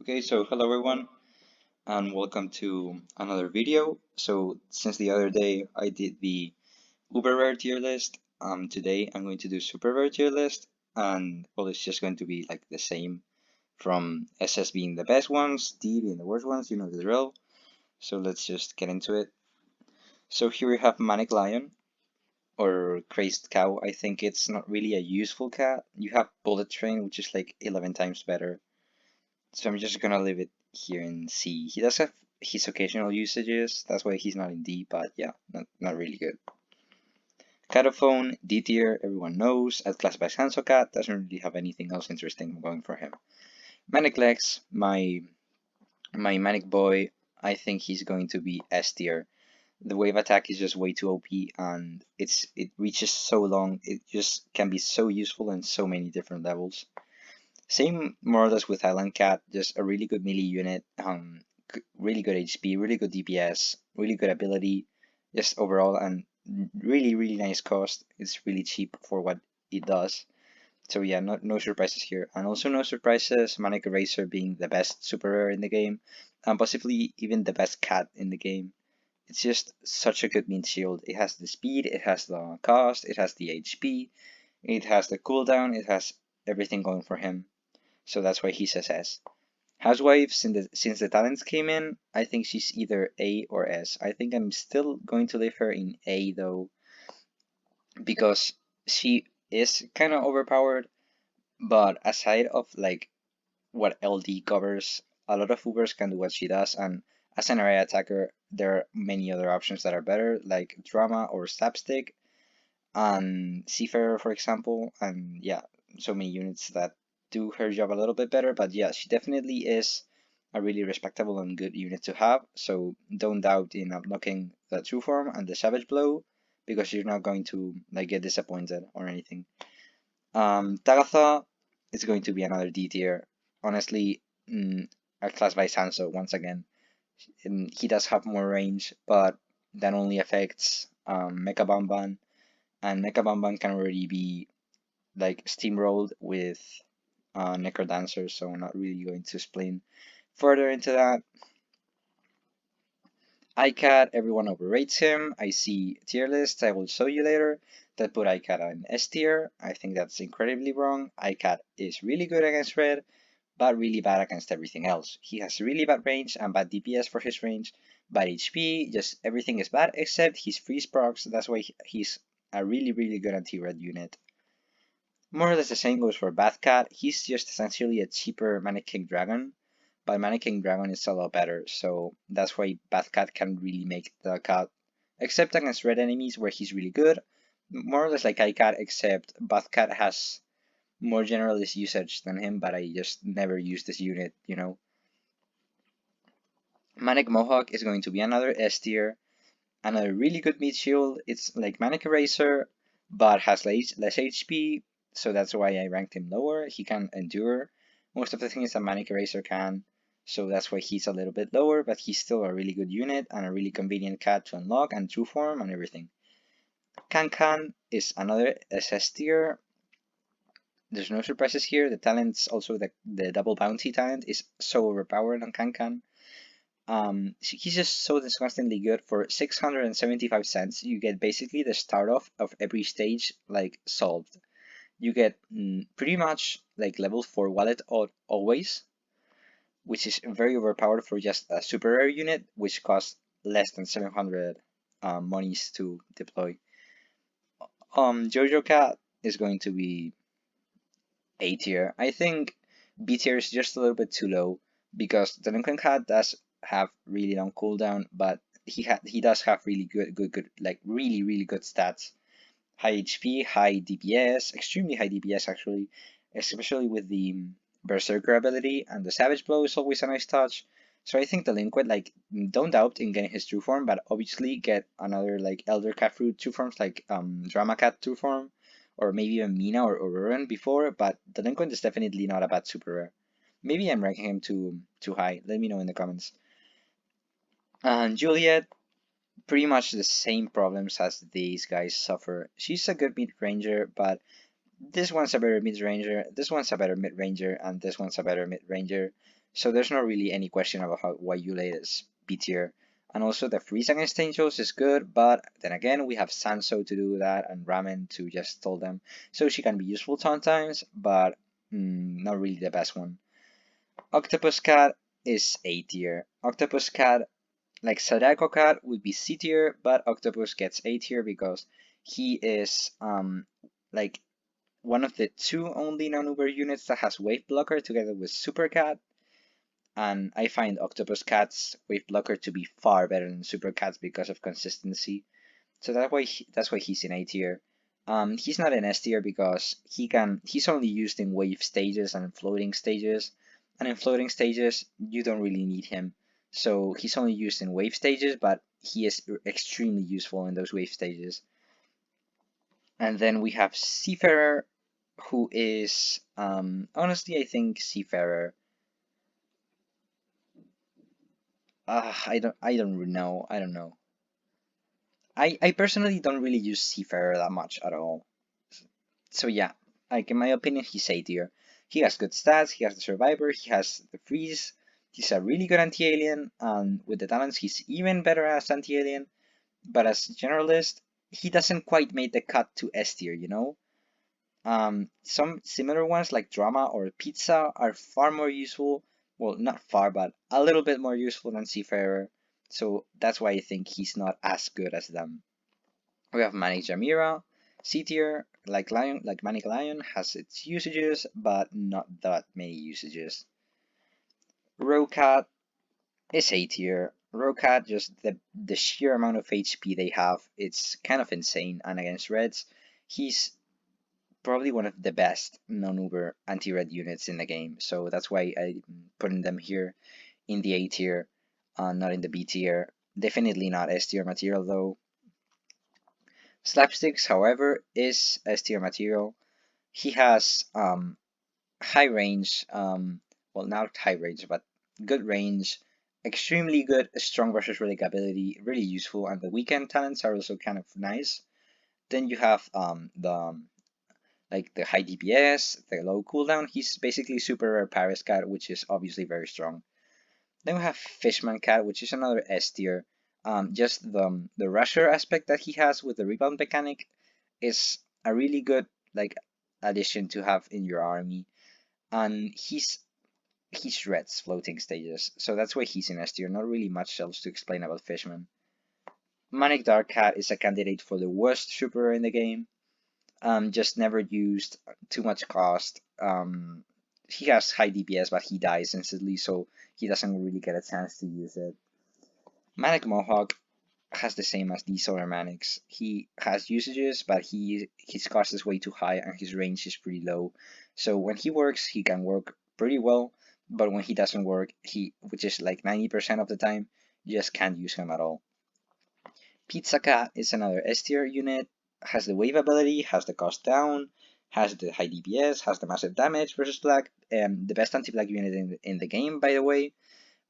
Okay, so hello everyone and welcome to another video. So since the other day I did the uber rare tier list, today I'm going to do super rare tier list, and well, it's just going to be like the same from SS being the best ones, D being the worst ones, you know the drill. So let's just get into it. So here we have Manic Lion or Crazed Cow. I think it's not really a useful cat. You have Bullet Train, which is like 11 times better. So I'm just gonna leave it here in C. He does have his occasional usages, that's why he's not in D, but yeah, not really good. Cataphone, D tier, everyone knows. At class by Sansocat, doesn't really have anything else interesting going for him. Manic Legs, my Manic Boy, I think he's going to be S tier. The wave attack is just way too OP, and it reaches so long, it just can be so useful in so many different levels. Same more or less with Island Cat, just a really good melee unit, really good HP, really good DPS, really good ability, just overall, and really nice cost. It's really cheap for what it does. So yeah, no surprises here, and also no surprises. Manic Eraser being the best super rare in the game, and possibly even the best cat in the game. It's just such a good mean shield. It has the speed, it has the cost, it has the HP, it has the cooldown, it has everything going for him. So that's why he says S. Housewife, since the talents came in, I think she's either A or S. I think I'm still going to leave her in A though, because she is kind of overpowered. But aside of like what LD covers, a lot of Ubers can do what she does, and as an area attacker, there are many other options that are better, like Drama or Slapstick, and Seafarer, for example, and yeah, so many units that do her job a little bit better. But yeah, she definitely is a really respectable and good unit to have. So don't doubt in unlocking the true form and the savage blow, because you're not going to like get disappointed or anything. Tagatha is going to be another D tier. Honestly, a class by Sanso once again. He does have more range, but that only affects Mecha Bamban, and Mecha Bamban can already be like steamrolled with Necrodancer, so I'm not really going to explain further into that. icat, everyone overrates him. I see tier lists I will show you later that put icat on S tier. I think that's incredibly wrong. icat is really good against red, but really bad against everything else. He has really bad range and bad DPS for his range, bad HP, just everything is bad except his freeze procs. That's why he's a really good anti-red unit. More or less the same goes for Bathcat. He's just essentially a cheaper Manic King Dragon, but Manic King Dragon is a lot better, so that's why Bathcat can really make the cut. Except against red enemies where he's really good. More or less like icat, except Bathcat has more generalist usage than him, but I just never use this unit, you know. Manic Mohawk is going to be another S tier, another really good meat shield. It's like Manic Eraser, but has less HP, so that's why I ranked him lower. He can endure most of the things that Manic Eraser can, so that's why he's a little bit lower, but he's still a really good unit and a really convenient cat to unlock and true form and everything. Can is another SS tier. There's no surprises here. The talent's also the double bounty talent is so overpowered on Can. He's just so disgustingly good. For 675 cents, you get basically the start off of every stage like solved. You get pretty much like level 4 wallet always, which is very overpowered for just a super rare unit, which costs less than 700 monies to deploy. Jojoca is going to be A tier. I think B tier is just a little bit too low because Delinquent Cat does have really long cooldown, but he does have really good like really good stats. High HP, high DPS, extremely high DPS actually, especially with the Berserker ability, and the Savage Blow is always a nice touch. So I think Delinquent, like, don't doubt in getting his true form, but obviously get another like Elder Cat Fruit true forms like Drama Cat true form, or maybe even Mina or Auroran before, but Delinquent is definitely not a bad super rare. Maybe I'm ranking him too high. Let me know in the comments. And Juliet, pretty much the same problems as these guys suffer. She's a good mid-ranger, but this one's a better mid-ranger, this one's a better mid-ranger, and this one's a better mid-ranger. So there's not really any question about why Yulei is B tier. And also the freeze against angels is good, but then again we have Sanso to do that and Ramen to just stall them. So she can be useful sometimes, but not really the best one. Octopus Cat is A tier. Octopus Cat, like Sadako Cat, would be C tier, but Octopus gets A tier because he is like one of the two only non-Uber units that has Wave Blocker together with Super Cat, and I find Octopus Cat's Wave Blocker to be far better than Super Cat's because of consistency. So that's why he's in A tier. He's not in S tier because he's only used in wave stages and floating stages, and in floating stages you don't really need him. So he's only used in wave stages, but he is extremely useful in those wave stages. And then we have Seafarer, who is honestly I think Seafarer. I don't know. I don't know. I personally don't really use Seafarer that much at all. So yeah, like in my opinion, he's A tier. He has good stats, he has the Survivor, he has the Freeze, he's a really good anti-alien, and with the talents he's even better as anti-alien, but as generalist, he doesn't quite make the cut to S tier, you know? Some similar ones like Drama or Pizza are far more useful, well, not far, but a little bit more useful than Seafarer, so that's why I think he's not as good as them. We have Manic Jamira, C tier, like Manic Lion, has its usages, but not that many usages. Rocat is A tier. Rocat, just the sheer amount of HP they have, it's kind of insane. And against Reds, he's probably one of the best non-Uber anti-red units in the game. So that's why I'm putting them here in the A tier, not in the B tier. Definitely not S tier material though. Slapsticks, however, is S tier material. He has high range, well, not high range, but good range, extremely good strong versus relic ability, really useful, and the weekend talents are also kind of nice. Then you have the like the high DPS, the low cooldown. He's basically super rare Paris cat, which is obviously very strong. Then we have Fishman cat, which is another S tier. Just the rusher aspect that he has with the rebound mechanic is a really good like addition to have in your army, and he shreds floating stages, so that's why he's in S tier. Not really much else to explain about Fishman. Manic Dark Cat is a candidate for the worst super in the game. Just never used, too much cost. He has high DPS, but he dies instantly, so he doesn't really get a chance to use it. Manic Mohawk has the same as these other Manics. He has usages, but his cost is way too high and his range is pretty low. So when he works, he can work pretty well, but when he doesn't work, which is like 90% of the time, you just can't use him at all. Pizza Cat is another S tier unit, has the wave ability, has the cost down, has the high DPS, has the massive damage versus black, the best anti-black unit in the game, by the way.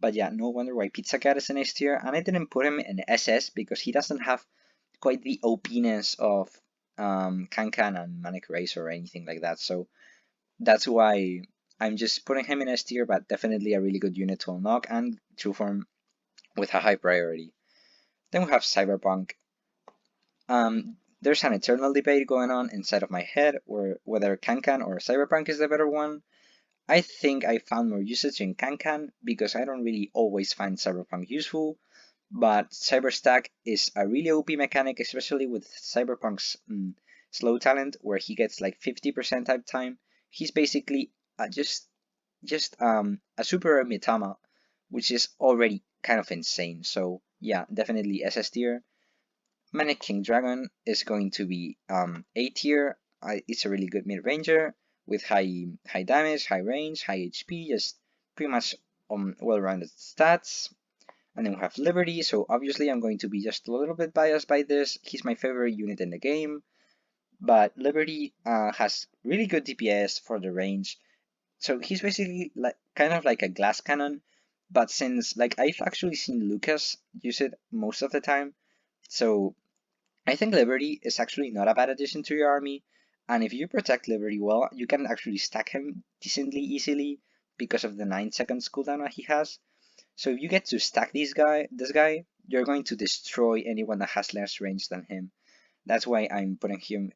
But yeah, no wonder why Pizza Cat is an S tier, and I didn't put him in SS because he doesn't have quite the OP-ness of Kankan and Manic Racer or anything like that. So that's why I'm just putting him in S tier, but definitely a really good unit to unlock and true form with a high priority. Then we have Cyberpunk. There's an eternal debate going on inside of my head whether Kankan or Cyberpunk is the better one. I think I found more usage in Kankan because I don't really always find Cyberpunk useful, but Cyberstack is a really OP mechanic, especially with Cyberpunk's slow talent where he gets like 50% type time. He's basically just a super Mitama, which is already kind of insane. So yeah, definitely SS tier. Manic King Dragon is going to be A tier. It's a really good mid ranger with high damage, high range, high HP, just pretty much well-rounded stats. And then we have Liberty, so obviously I'm going to be just a little bit biased by this. He's my favorite unit in the game, but Liberty has really good DPS for the range. So he's basically like kind of like a glass cannon, but since like I've actually seen Lucas use it most of the time, so I think Liberty is actually not a bad addition to your army, and if you protect Liberty well, you can actually stack him decently easily because of the 9 seconds cooldown that he has. So if you get to stack this guy, you're going to destroy anyone that has less range than him. That's why I'm putting him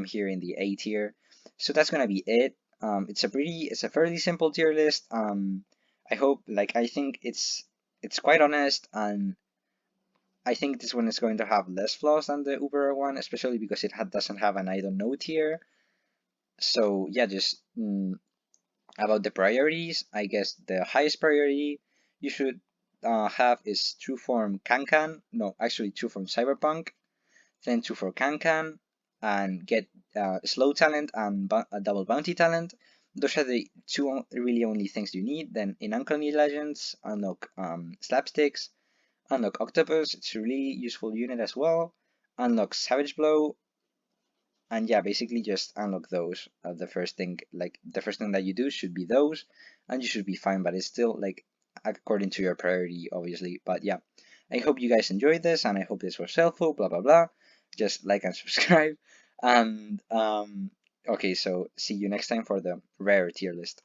here in the A tier. So that's gonna be it. It's a fairly simple tier list. I hope, like, I think it's quite honest, and I think this one is going to have less flaws than the Uber one, especially because it doesn't have an I don't know tier. So yeah, just about the priorities, I guess the highest priority you should have is true form Kankan. No, actually true form Cyberpunk. Then true for Kankan, and get slow talent and double bounty talent. Those are the two really only things you need. Then in Uncanny Legends, unlock slapsticks, unlock octopus. It's a really useful unit as well. Unlock savage blow, and yeah, basically just unlock those. The first thing that you do should be those, and you should be fine. But it's still like according to your priority, obviously. But yeah, I hope you guys enjoyed this, and I hope this was helpful. Blah blah blah. Just like and subscribe, and okay. So see you next time for the rare tier list.